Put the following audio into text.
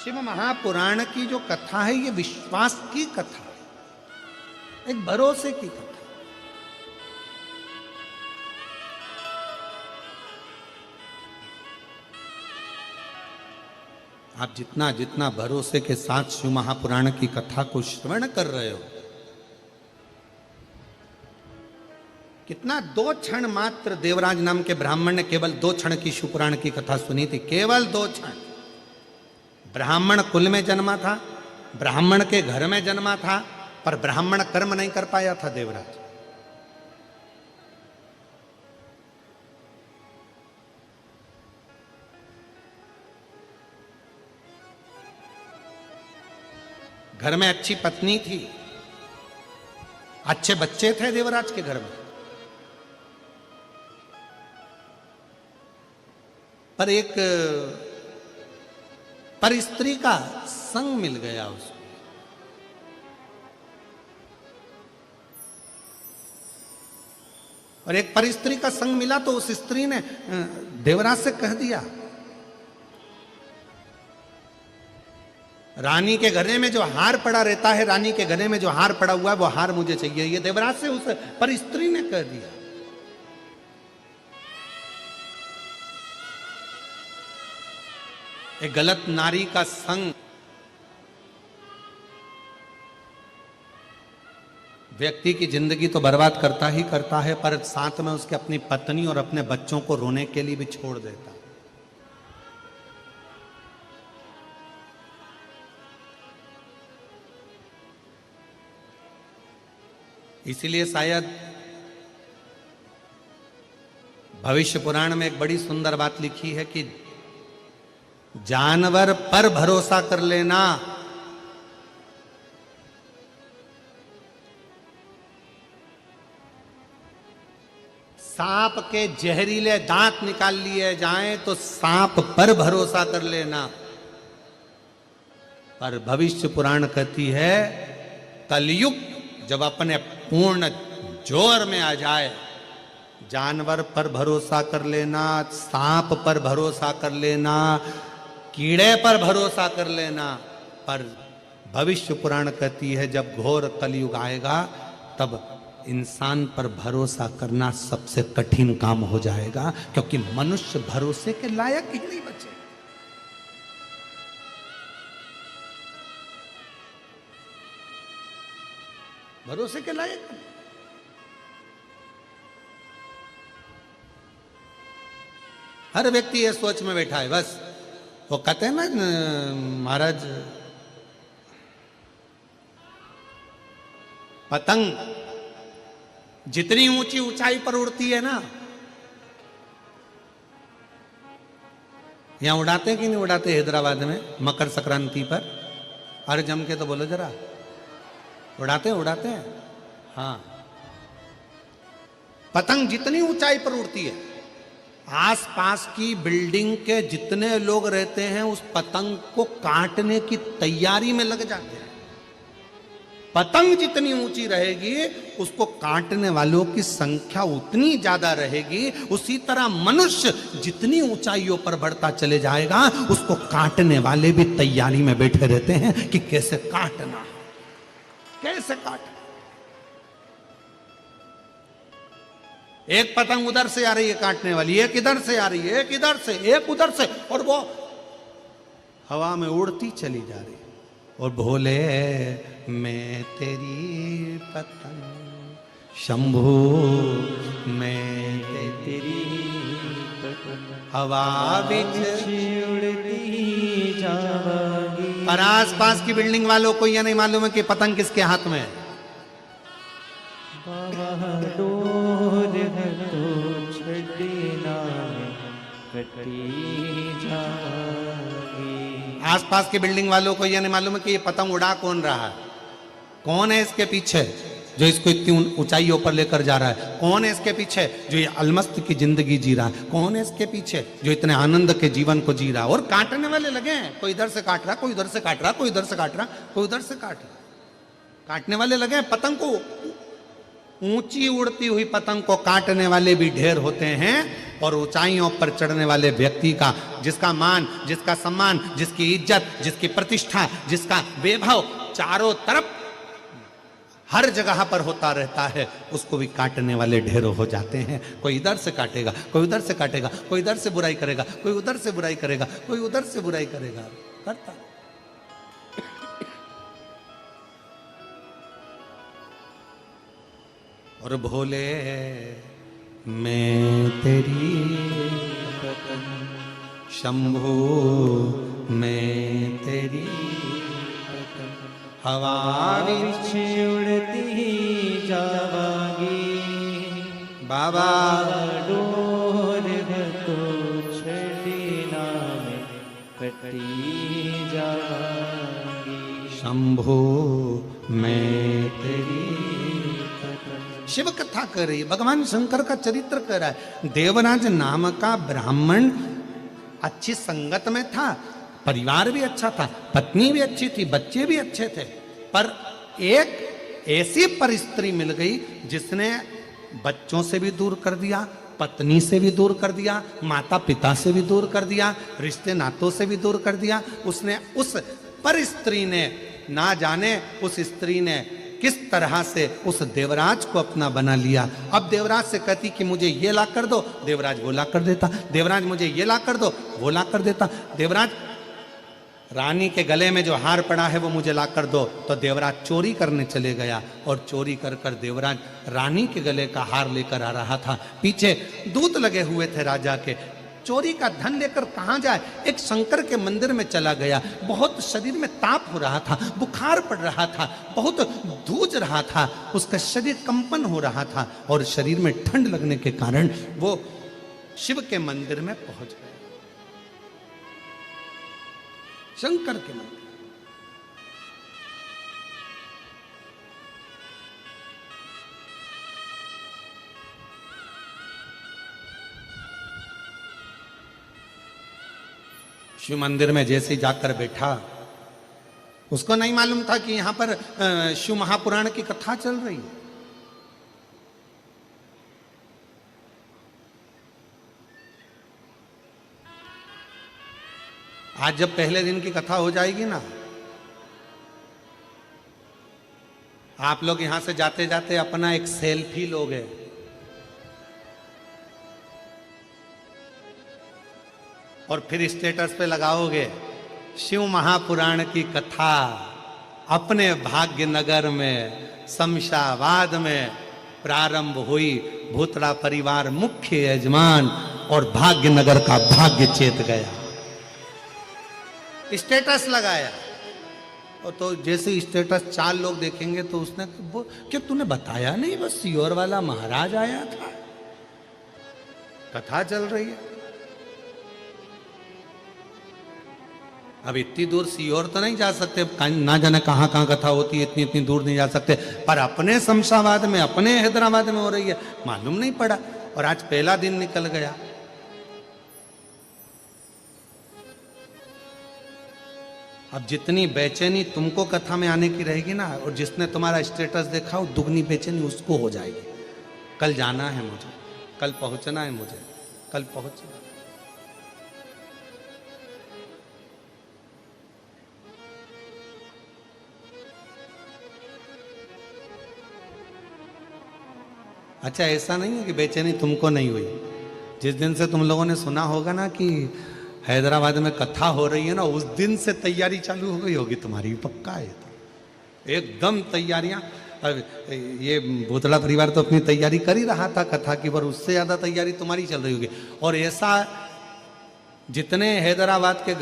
शिव महापुराण की जो कथा है ये विश्वास की कथा है, एक भरोसे की कथा। आप जितना जितना भरोसे के साथ शिव महापुराण की कथा को श्रवण कर रहे हो, कितना 2 क्षण मात्र देवराज नाम के ब्राह्मण ने केवल 2 क्षण की शिवपुराण की कथा सुनी थी, केवल 2 क्षण। ब्राह्मण कुल में जन्मा था, ब्राह्मण के घर में जन्मा था, पर ब्राह्मण कर्म नहीं कर पाया था देवराज। घर में अच्छी पत्नी थी, अच्छे बच्चे थे देवराज के घर में, पर एक पर स्त्री का संग मिल गया उसको। और एक पर स्त्री का संग मिला तो उस स्त्री ने देवराज से कह दिया, रानी के गले में जो हार पड़ा रहता है, रानी के गले में जो हार पड़ा हुआ है वो हार मुझे चाहिए। ये देवराज से उस पर स्त्री ने कह दिया। एक गलत नारी का संग व्यक्ति की जिंदगी तो बर्बाद करता ही करता है, पर साथ में उसके अपनी पत्नी और अपने बच्चों को रोने के लिए भी छोड़ देता है। इसीलिए शायद भविष्य पुराण में एक बड़ी सुंदर बात लिखी है कि जानवर पर भरोसा कर लेना, सांप के जहरीले दांत निकाल लिए जाएं तो सांप पर भरोसा कर लेना, पर भविष्य पुराण कहती है कलयुग जब अपने पूर्ण जोर में आ जाए, जानवर पर भरोसा कर लेना, सांप पर भरोसा कर लेना, कीड़े पर भरोसा कर लेना, पर भविष्य पुराण कहती है जब घोर कलयुग आएगा तब इंसान पर भरोसा करना सबसे कठिन काम हो जाएगा, क्योंकि मनुष्य भरोसे के लायक ही नहीं बचे। भरोसे के लायक हर व्यक्ति ये सोच में बैठा है, बस वो कहते हैं ना महाराज, पतंग जितनी ऊंची ऊंचाई पर उड़ती है ना, यहां उड़ाते कि नहीं उड़ाते हैदराबाद में मकर संक्रांति पर? अरे जम के तो बोलो जरा, उड़ाते हैं। हाँ, पतंग जितनी ऊंचाई पर उड़ती है, आसपास की बिल्डिंग के जितने लोग रहते हैं उस पतंग को काटने की तैयारी में लग जाते हैं। पतंग जितनी ऊंची रहेगी उसको काटने वालों की संख्या उतनी ज्यादा रहेगी। उसी तरह मनुष्य जितनी ऊंचाइयों पर बढ़ता चले जाएगा उसको काटने वाले भी तैयारी में बैठे रहते हैं कि कैसे काटना है, कैसे काटना। एक पतंग उधर से आ रही है काटने वाली, एक इधर से आ रही है, एक इधर से, एक उधर से, और वो हवा में उड़ती चली जा रही। और भोले मैं तेरी पतंग, शंभू मैं तेरी पतंग, हवा बिच उड़ती जावागी। पर आस पास की बिल्डिंग वालों को यह नहीं मालूम है कि पतंग किसके हाथ में है। आसपास के बिल्डिंग वालों को यह नहीं मालूम है कि ये पतंग उड़ा कौन रहा है, कौन है इसके पीछे जो इसको इतनी ऊंचाइयों पर लेकर जा रहा है, कौन है इसके पीछे जो ये अलमस्त की जिंदगी जी रहा है, कौन है इसके पीछे जो इतने आनंद के जीवन को जी रहा है। और काटने वाले लगे हैं, कोई इधर से काट रहा, कोई उधर से काट रहा, कोई इधर से काट रहा, कोई उधर से काट रहा, काटने वाले लगे हैं पतंग को ऊंची उड़ती हुई पतंग को काटने वाले भी ढेर होते हैं, और ऊंचाइयों पर चढ़ने वाले व्यक्ति का, जिसका मान, जिसका सम्मान, जिसकी इज्जत, जिसकी प्रतिष्ठा, जिसका वैभव चारों तरफ हर जगह पर होता रहता है, उसको भी काटने वाले ढेरों हो जाते हैं। कोई इधर से काटेगा, कोई उधर से काटेगा, कोई इधर से बुराई करेगा, कोई उधर से बुराई करेगा, कोई उधर से बुराई करेगा, करता। और भोले मैं तेरी शंभू मैं तेरी हवा विच उड़ती जावांगी, बाबा डोर तो छड़ी नाम कटी जावांगी। शंभू मैं तेरी। शिव कथा कर रही है, भगवान शंकर का चरित्र कर रहा है। देवराज नाम का ब्राह्मण अच्छी संगत में था, परिवार भी अच्छा था, पत्नी भी अच्छी थी, बच्चे भी अच्छे थे, पर एक ऐसी परिस्त्री मिल गई जिसने बच्चों से भी दूर कर दिया, पत्नी से भी दूर कर दिया, माता पिता से भी दूर कर दिया, रिश्ते नातों से भी दूर कर दिया। उसने उस परिस्त्री ने, ना जाने उस स्त्री ने किस तरह से उस देवराज को अपना बना लिया। अब देवराज से कहती कि मुझे ये ला कर दो, देवराज वो ला कर देता। देवराज मुझे ये ला कर दो, वो ला कर देता। देवराज रानी के गले में जो हार पड़ा है वो मुझे ला कर दो, तो देवराज चोरी करने चले गया, और चोरी कर कर देवराज रानी के गले का हार लेकर आ रहा था। पीछे दूत लगे हुए थे राजा के। चोरी का धन लेकर कहाँ जाए? एक शंकर के मंदिर में चला गया। बहुत शरीर में ताप हो रहा था, बुखार पड़ रहा था, बहुत धूज रहा था, उसका शरीर कंपन हो रहा था, और शरीर में ठंड लगने के कारण वो शिव के मंदिर में पहुंच गया, शंकर के मंदिर। शिव मंदिर में जैसे ही जाकर बैठा, उसको नहीं मालूम था कि यहां पर शिव महापुराण की कथा चल रही है। आज जब पहले दिन की कथा हो जाएगी ना, आप लोग यहां से जाते जाते अपना एक सेल्फी लोगे, और फिर स्टेटस पे लगाओगे शिव महापुराण की कथा अपने भाग्यनगर में शमशाबाद में प्रारंभ हुई। भूतड़ा परिवार मुख्य यजमान और भाग्यनगर का भाग्य चेत गया, स्टेटस लगाया। और तो जैसे स्टेटस 4 लोग देखेंगे तो उसने क्या तूने बताया नहीं, बस सीहोर वाला महाराज आया था, कथा चल रही है। अब इतनी दूर सीहोर तो नहीं जा सकते, ना जाने कहाँ कहाँ कथा होती है, इतनी इतनी दूर नहीं जा सकते, पर अपने शमशाबाद में, अपने हैदराबाद में हो रही है, मालूम नहीं पड़ा। और आज पहला दिन निकल गया। अब जितनी बेचैनी तुमको कथा में आने की रहेगी ना, और जिसने तुम्हारा स्टेटस देखा वो दुगनी बेचैनी उसको हो जाएगी। कल जाना है मुझे, कल पहुंचना है मुझे, कल पहुंचना। अच्छा, ऐसा नहीं है कि बेचैनी तुमको नहीं हुई। जिस दिन से तुम लोगों ने सुना होगा ना कि हैदराबाद में कथा हो रही है ना, उस दिन से तैयारी चालू हो गई होगी तुम्हारी, पक्का है। तो एकदम तैयारियां। ये भूतड़ा परिवार तो अपनी तैयारी कर ही रहा था कथा की, पर उससे ज्यादा तैयारी तुम्हारी चल रही होगी। और ऐसा जितने हैदराबाद के